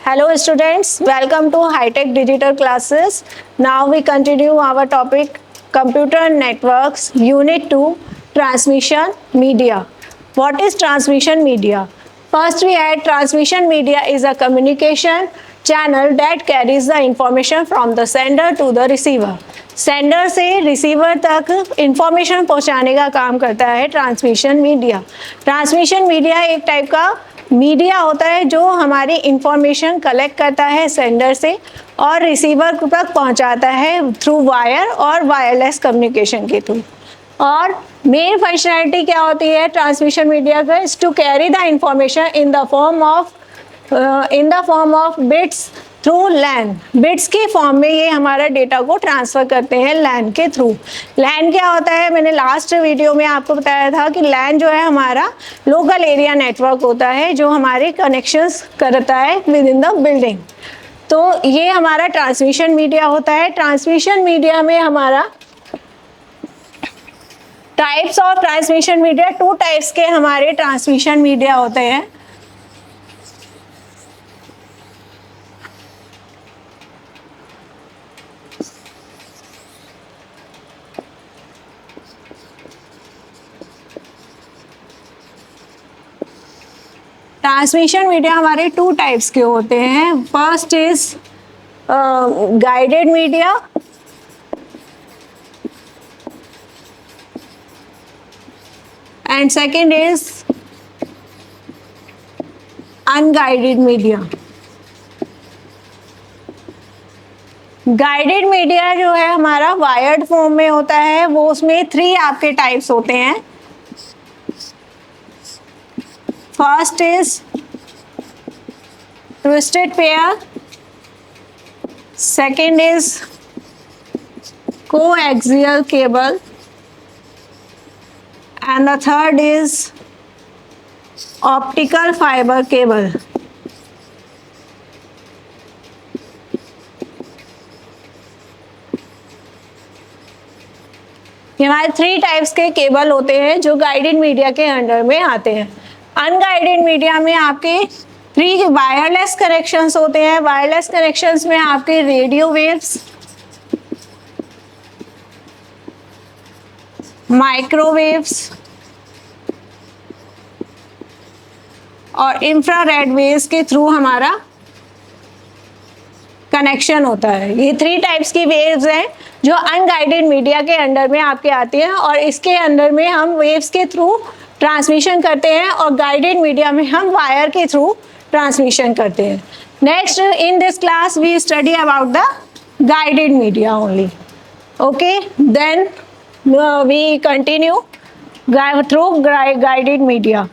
Hello students, welcome to High-Tech Digital Classes. Now we continue our topic Computer Networks, Unit 2, Transmission Media. What is transmission media? First we had transmission media is a communication channel that carries the information from the sender to the receiver. Sender से receiver तक information पहुंचाने का काम करता है transmission media. Transmission media एक type का media होता है जो हमारी इंफॉर्मेशन कलेक्ट करता है सेंडर से और रिसीवर तक पहुंचाता है थ्रू वायर और वायरलेस कम्युनिकेशन के थ्रू। और मेन फंक्शनैलिटी क्या होती है ट्रांसमिशन मीडिया का? Is to carry the information in the form of bits through LAN. Bits के फॉर्म में ये हमारा डेटा को ट्रांसफ़र करते हैं लैन के थ्रू। लैन क्या होता है? मैंने लास्ट वीडियो में आपको बताया था कि लैन जो है हमारा लोकल एरिया नेटवर्क होता है जो हमारे कनेक्शंस करता है विद इन द बिल्डिंग। तो ये हमारा ट्रांसमिशन मीडिया होता है। ट्रांसमिशन मीडिया में हमारा types of transmission media, 2 types के हमारे ट्रांसमिशन मीडिया होते हैं। ट्रांसमिशन मीडिया हमारे 2 टाइप्स के होते हैं। First is guided media and second is unguided media. Guided media जो है हमारा वायर्ड फॉर्म में होता है, वो उसमें 3 आपके टाइप्स होते हैं। First is twisted pair, second is coaxial cable, and the third is optical fiber cable. ये हमारे 3 टाइप्स के केबल होते हैं जो गाइडेड मीडिया के अंडर में आते हैं। अनगाइडेड मीडिया में आपके 3 वायरलेस कनेक्शंस होते हैं। वायरलेस कनेक्शंस में आपके रेडियो वेव्स, माइक्रोवेव्स और इंफ्रारेड वेव्स के थ्रू हमारा कनेक्शन होता है। ये 3 टाइप्स की वेव्स हैं जो अनगाइडेड मीडिया के अंडर में आपके आती हैं और इसके अंदर में हम वेव्स के थ्रू ट्रांसमिशन करते हैं और गाइडेड मीडिया में हम वायर के थ्रू ट्रांसमिशन करते हैं। Next in this class we study about the guided media only. Okay, then we continue through guided media.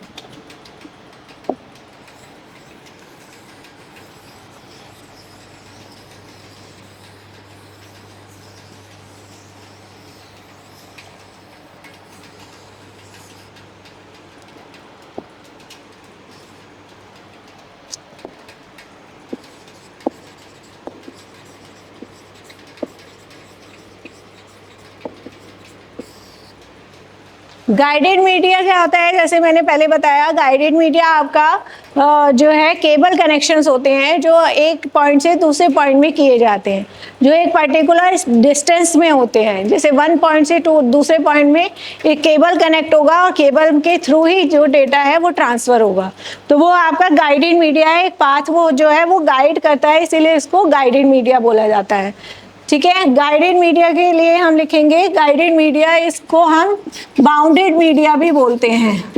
Guided media क्या होता है? जैसे मैंने पहले बताया, गाइडेड मीडिया आपका जो है केबल कनेक्शंस होते हैं जो एक पॉइंट से दूसरे पॉइंट में किए जाते हैं, जो एक पर्टिकुलर डिस्टेंस में होते हैं। जैसे 1 पॉइंट से दूसरे पॉइंट में एक केबल कनेक्ट होगा और केबल के थ्रू ही जो डेटा है वो ट्रांसफ़र होगा, तो वो आपका गाइडेड मीडिया है। एक पाथ वो जो है वो गाइड करता है, इसीलिए इसको गाइडेड मीडिया बोला जाता है। ठीक है, गाइडेड मीडिया के लिए हम लिखेंगे गाइडेड मीडिया, इसको हम बाउंडेड मीडिया भी बोलते हैं।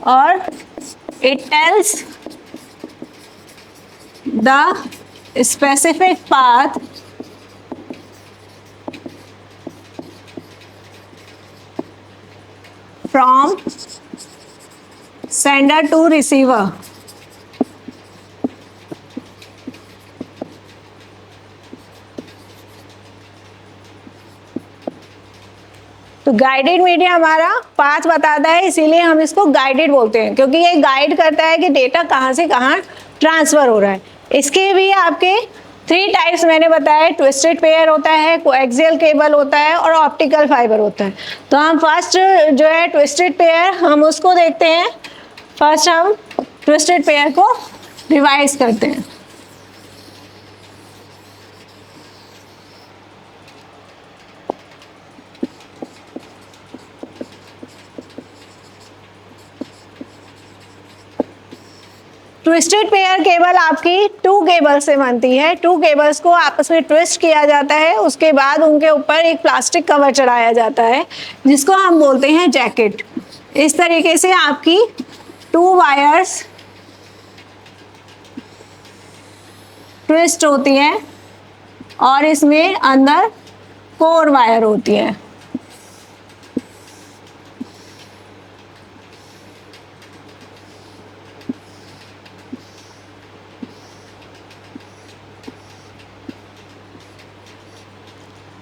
और it tells the specific path from sender to receiver. तो गाइडेड मीडिया हमारा पाथ बताता है, इसीलिए हम इसको गाइडेड बोलते हैं, क्योंकि ये गाइड करता है कि डेटा कहाँ से कहाँ ट्रांसफ़र हो रहा है। इसके भी आपके 3 टाइप्स मैंने बताया, ट्विस्टेड पेयर होता है, कोएक्सियल केबल होता है और ऑप्टिकल फाइबर होता है। तो हम फर्स्ट जो है ट्विस्टेड पेयर हम उसको देखते हैं। फर्स्ट हम ट्विस्टेड पेयर को रिवाइज करते हैं। ट्विस्टेड पेयर केबल आपकी टू केबल से बनती है। टू केबल्स को आपस में ट्विस्ट किया जाता है, उसके बाद उनके ऊपर एक प्लास्टिक कवर चढ़ाया जाता है जिसको हम बोलते हैं जैकेट। इस तरीके से आपकी टू वायर्स ट्विस्ट होती हैं और इसमें अंदर 4 वायर होती है।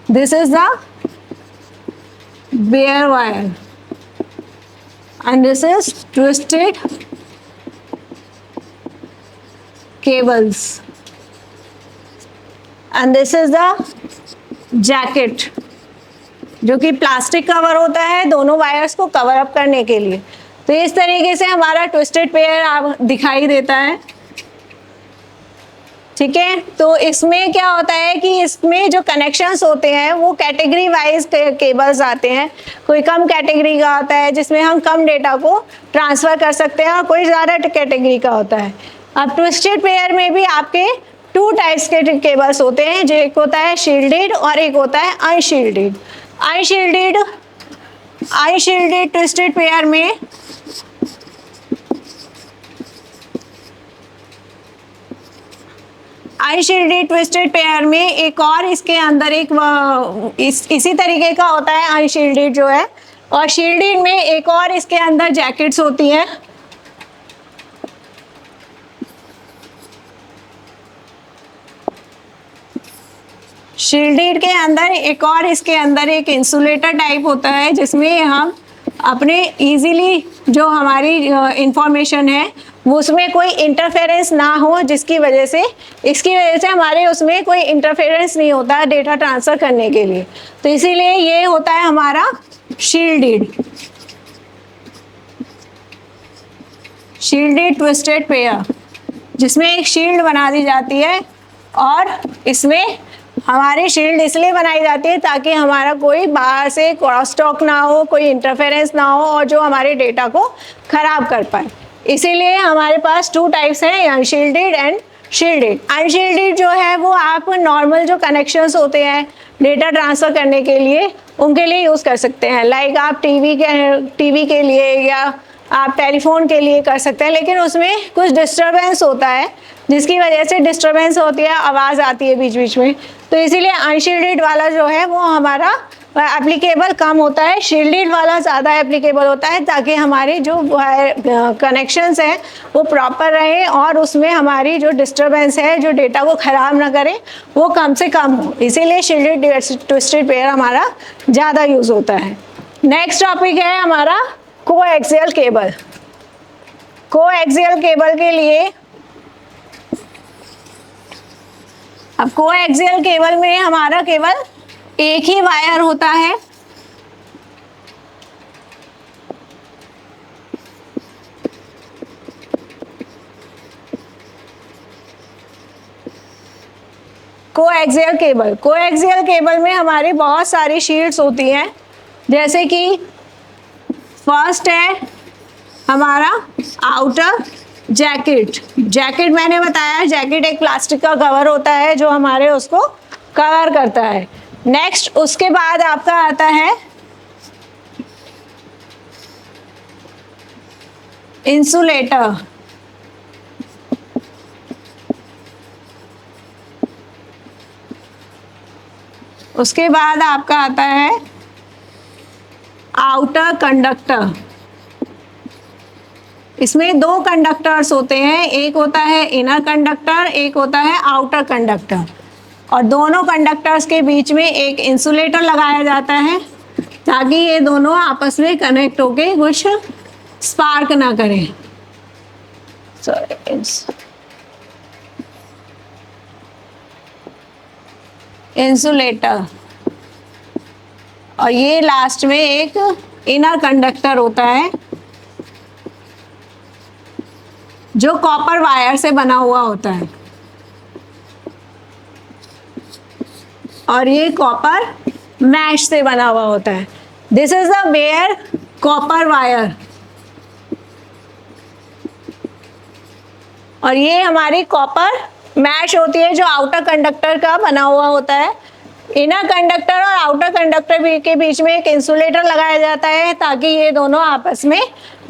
This is the bare wire and this is twisted cables and this is the jacket जो कि प्लास्टिक कवर होता है दोनों वायर्स को कवर अप करने के लिए। तो इस तरीके से हमारा ट्विस्टेड पेयर दिखाई देता है। ठीक है, तो इसमें क्या होता है कि इसमें जो कनेक्शंस होते हैं वो कैटेगरी वाइज केबल्स आते हैं। कोई कम कैटेगरी का होता है जिसमें हम कम डेटा को ट्रांसफ़र कर सकते हैं और कोई ज़्यादा कैटेगरी का होता है। अब ट्विस्टेड पेयर में भी आपके 2 टाइप्स के केबल्स होते हैं, जो एक होता है शील्डेड और एक होता है अनशील्डेड। अनशील्डेड ट्विस्टेड पेयर में अनशील्डेड ट्विस्टेड पेयर में एक और इसके अंदर एक इसी तरीके का होता है अनशील्डेड जो है, और शील्डेड में एक और इसके अंदर जैकेट्स होती हैं। शील्डेड के अंदर एक और इसके अंदर एक इंसुलेटर टाइप होता है जिसमें हम अपने इजीली जो हमारी इंफॉर्मेशन है वो उसमें कोई इंटरफेरेंस ना हो, इसकी वजह से हमारे उसमें कोई इंटरफेरेंस नहीं होता डेटा ट्रांसफ़र करने के लिए। तो इसीलिए ये होता है हमारा शील्डेड ट्विस्टेड पेयर, जिसमें एक शील्ड बना दी जाती है और इसमें हमारी शील्ड इसलिए बनाई जाती है ताकि हमारा कोई बाहर से क्रॉस टॉक ना हो, कोई इंटरफेरेंस ना हो और जो हमारे डेटा को ख़राब कर पाए। इसीलिए हमारे पास 2 टाइप्स हैं, अनशील्डेड एंड शील्डेड। अनशील्डेड जो है वो आप नॉर्मल जो कनेक्शंस होते हैं डेटा ट्रांसफ़र करने के लिए उनके लिए यूज़ कर सकते हैं। लाइक आप टीवी के लिए या आप टेलीफोन के लिए कर सकते हैं, लेकिन उसमें कुछ डिस्टर्बेंस होता है जिसकी वजह से डिस्टर्बेंस होती है, आवाज़ आती है बीच बीच में। तो इसीलिए अनशील्डेड वाला जो है वो हमारा एप्लीकेबल कम होता है, शील्डेड वाला ज़्यादा एप्लीकेबल होता है ताकि हमारे जो कनेक्शंस हैं वो प्रॉपर रहें और उसमें हमारी जो डिस्टर्बेंस है जो डेटा को ख़राब ना करे वो कम से कम हो। इसीलिए शील्डेड ट्विस्टेड पेयर हमारा ज़्यादा यूज़ होता है। नेक्स्ट टॉपिक है हमारा कोएक्सियल केबल। कोएक्सियल केबल के लिए अब कोएक्सियल केबल में हमारा केवल एक ही वायर होता है। कोएक्सियल केबल में हमारी बहुत सारी शीट्स होती हैं, जैसे कि फर्स्ट है हमारा आउटर जैकेट मैंने बताया, जैकेट एक प्लास्टिक का कवर होता है जो हमारे उसको कवर करता है। नेक्स्ट उसके बाद आपका आता है इंसुलेटर। उसके बाद आपका आता है आउटर कंडक्टर। इसमें 2 कंडक्टर्स होते हैं, एक होता है इनर कंडक्टर, एक होता है आउटर कंडक्टर, और दोनों कंडक्टर्स के बीच में एक इंसुलेटर लगाया जाता है ताकि ये दोनों आपस में कनेक्ट होके कुछ स्पार्क ना करें। इंसुलेटर, और ये लास्ट में एक इनर कंडक्टर होता है जो कॉपर वायर से बना हुआ होता है, और ये कॉपर मैश से बना हुआ होता है। This is the bare copper wire, और ये हमारी कॉपर मैश होती है जो आउटर कंडक्टर का बना हुआ होता है। इनर कंडक्टर और आउटर कंडक्टर के बीच में एक इंसुलेटर लगाया जाता है ताकि ये दोनों आपस में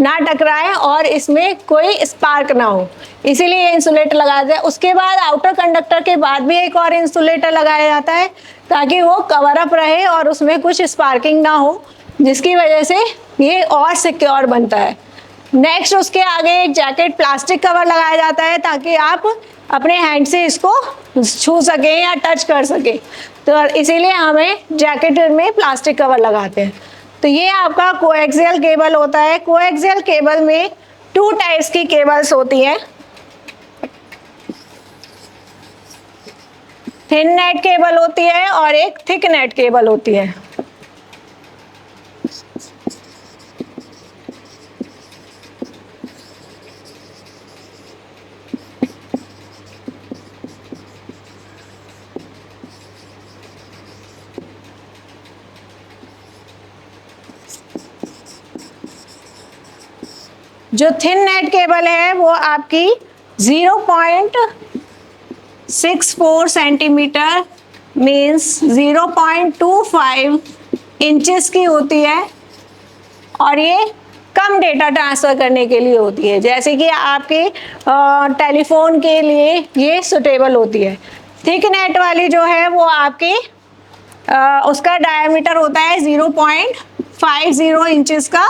ना टकराएं और इसमें कोई स्पार्क ना हो, इसीलिए ये इंसुलेटर लगाया जाए। उसके बाद आउटर कंडक्टर के बाद भी एक और इंसुलेटर लगाया जाता है ताकि वो कवर अप रहे और उसमें कुछ स्पार्किंग ना हो, जिसकी वजह से ये और सिक्योर बनता है। नेक्स्ट उसके आगे एक जैकेट प्लास्टिक कवर लगाया जाता है ताकि आप अपने हैंड से इसको छू सकें या टच कर सकें, तो इसीलिए हमें जैकेट में प्लास्टिक कवर लगाते हैं। तो ये आपका कोएक्सियल केबल होता है। कोएक्सियल केबल में 2 टाइप्स की केबल्स होती हैं, थिन नेट केबल होती है और एक थिक नेट केबल होती है। जो थिन नेट केबल है वो आपकी 0.64 सेंटीमीटर मीन्स 0.25 इंचेस की होती है, और ये कम डेटा ट्रांसफ़र करने के लिए होती है, जैसे कि आपके टेलीफोन के लिए ये सुटेबल होती है। थिक नेट वाली जो है वो आपकी उसका डायमीटर होता है 0.50 इंचेस का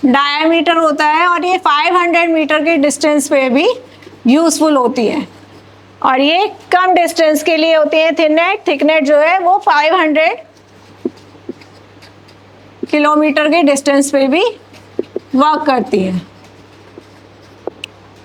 डायमीटर होता है, और ये 500 मीटर के डिस्टेंस पे भी यूज़फुल होती है, और ये कम डिस्टेंस के लिए होती है थिन नेट। थिक नेट जो है वो 500 किलोमीटर के डिस्टेंस पे भी वर्क करती है।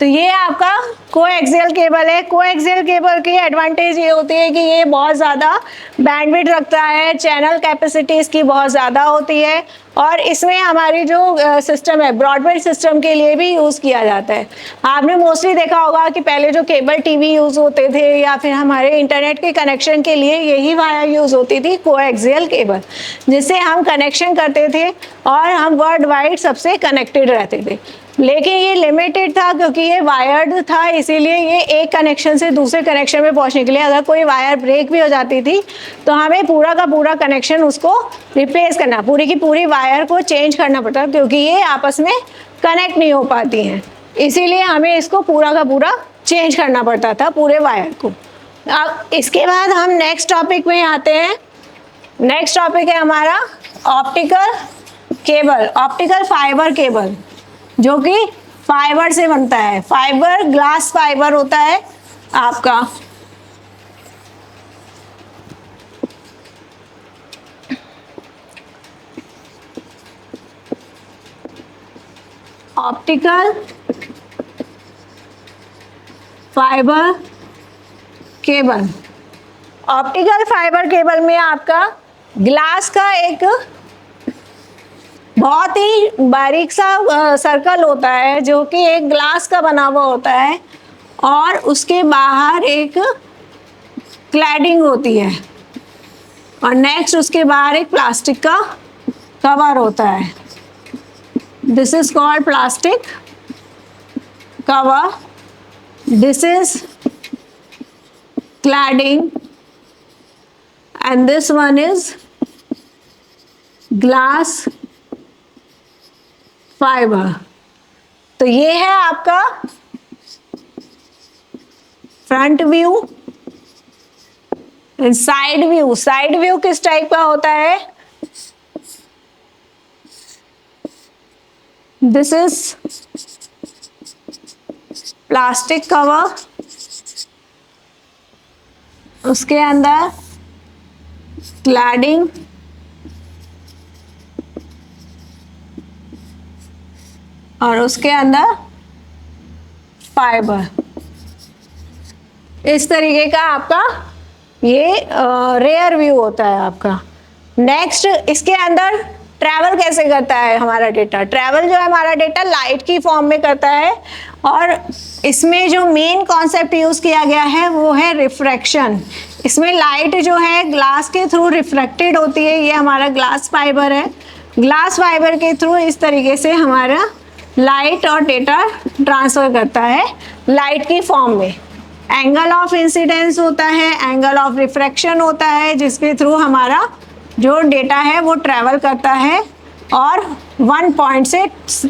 तो ये आपका कोएक्सियल केबल है। कोएक्सियल केबल की एडवांटेज ये होती है कि ये बहुत ज़्यादा बैंडविड्थ रखता है, चैनल कैपेसिटी इसकी बहुत ज़्यादा होती है, और इसमें हमारी जो सिस्टम है ब्रॉडबैंड सिस्टम के लिए भी यूज़ किया जाता है। आपने मोस्टली देखा होगा कि पहले जो केबल टीवी यूज़ होते थे या फिर हमारे इंटरनेट के कनेक्शन के लिए यही वायर यूज़ होती थी, कोएक्सियल केबल, जिससे हम कनेक्शन करते थे और हम वर्ल्ड वाइड सबसे कनेक्टेड रहते थे। लेकिन ये लिमिटेड था क्योंकि ये वायर्ड था, इसीलिए ये एक कनेक्शन से दूसरे कनेक्शन में पहुंचने के लिए अगर कोई वायर ब्रेक भी हो जाती थी तो हमें पूरा का पूरा कनेक्शन उसको रिप्लेस करना, पूरी की पूरी वायर को चेंज करना पड़ता, क्योंकि ये आपस में कनेक्ट नहीं हो पाती हैं, इसीलिए हमें इसको पूरा का पूरा चेंज करना पड़ता था पूरे वायर को। अब इसके बाद हम नेक्स्ट टॉपिक में आते हैं। नेक्स्ट टॉपिक है हमारा optical cable, optical fibre cable, जो कि फाइबर से बनता है। फाइबर ग्लास फाइबर होता है आपका। Optical fibre cable, optical fibre cable में आपका ग्लास का एक बहुत ही बारीक सा सर्कल होता है जो कि एक ग्लास का बना हुआ होता है, और उसके बाहर एक क्लैडिंग होती है, और नेक्स्ट उसके बाहर एक प्लास्टिक का कवर होता है। This is called plastic cover, this is cladding, and this one is glass fibre. तो ये है आपका front view. Side view, side view किस टाइप का होता है? दिस इज प्लास्टिक कवर, उसके अंदर क्लैडिंग, और उसके अंदर फाइबर। इस तरीके का आपका ये रेयर व्यू होता है आपका। नेक्स्ट इसके अंदर ट्रैवल कैसे करता है हमारा डेटा? ट्रैवल जो है हमारा डेटा लाइट की फॉर्म में करता है, और इसमें जो मेन कॉन्सेप्ट यूज़ किया गया है वो है रिफ्रैक्शन। इसमें लाइट जो है ग्लास के थ्रू रिफ्लेक्टेड होती है। ये हमारा ग्लास फाइबर है, ग्लास फाइबर के थ्रू इस तरीके से हमारा लाइट और डेटा ट्रांसफ़र करता है लाइट की फॉर्म में। एंगल ऑफ इंसिडेंस होता है, एंगल ऑफ रिफ्रैक्शन होता है, जिसके थ्रू हमारा जो डेटा है वो ट्रैवल करता है और वन पॉइंट से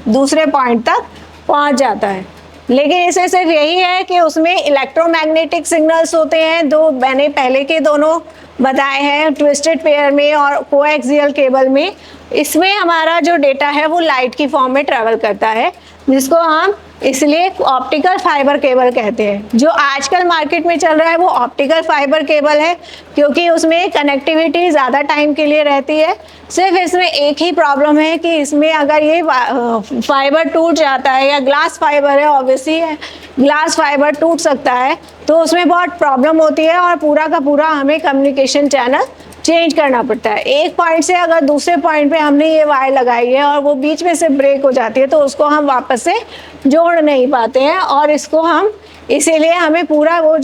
दूसरे पॉइंट तक पहुंच जाता है। लेकिन इसमें सिर्फ यही है कि उसमें इलेक्ट्रोमैग्नेटिक सिग्नल्स होते हैं, दो मैंने पहले के दोनों बताए हैं, ट्विस्टेड पेयर में और कोएक्सियल केबल में। इसमें हमारा जो डेटा है वो लाइट की फॉर्म में ट्रैवल करता है, जिसको हम इसलिए ऑप्टिकल फाइबर केबल कहते हैं। जो आजकल मार्केट में चल रहा है वो ऑप्टिकल फाइबर केबल है, क्योंकि उसमें कनेक्टिविटी ज़्यादा टाइम के लिए रहती है। सिर्फ इसमें एक ही प्रॉब्लम है कि इसमें अगर ये फाइबर टूट जाता है, या ग्लास फाइबर है ऑब्वियसली ग्लास फाइबर टूट सकता है, तो उसमें बहुत प्रॉब्लम होती है और पूरा का पूरा हमें कम्युनिकेशन चैनल चेंज करना पड़ता है। एक पॉइंट से अगर दूसरे पॉइंट पे हमने ये वायर लगाई है और वो बीच में से ब्रेक हो जाती है, तो उसको हम वापस से जोड़ नहीं पाते हैं, और इसको हम इसीलिए हमें पूरा वो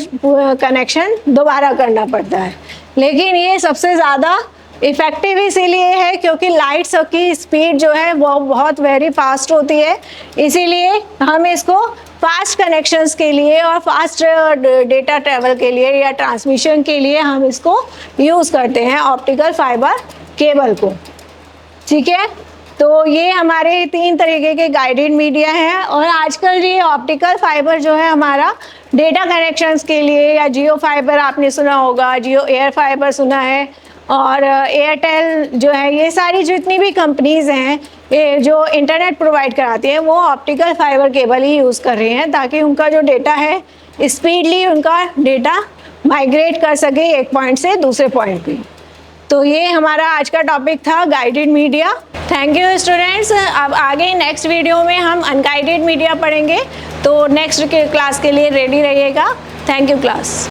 कनेक्शन दोबारा करना पड़ता है। लेकिन ये सबसे ज़्यादा इफ़ेक्टिव इसीलिए है क्योंकि लाइट्स की स्पीड जो है वो बहुत वेरी फास्ट होती है, इसीलिए हम इसको फास्ट कनेक्शंस के लिए और फास्ट डेटा ट्रैवल के लिए या ट्रांसमिशन के लिए हम इसको यूज़ करते हैं, ऑप्टिकल फाइबर केबल को। ठीक है, तो ये हमारे 3 तरीके के गाइडेड मीडिया हैं, और आजकल ये ऑप्टिकल फाइबर जो है हमारा डेटा कनेक्शंस के लिए, या जियो फाइबर आपने सुना होगा, जियो एयर फाइबर सुना है, और एयरटेल जो है, ये सारी जितनी भी कंपनीज़ हैं ये जो इंटरनेट प्रोवाइड कराती हैं वो ऑप्टिकल फाइबर केबल ही यूज़ कर रहे हैं, ताकि उनका जो डेटा है स्पीडली उनका डेटा माइग्रेट कर सके एक पॉइंट से दूसरे पॉइंट पे। तो ये हमारा आज का टॉपिक था guided media. Thank you students. अब आगे नेक्स्ट वीडियो में हम अनगाइडेड मीडिया पढ़ेंगे, तो नेक्स्ट क्लास के लिए रेडी रहिएगा। Thank you class.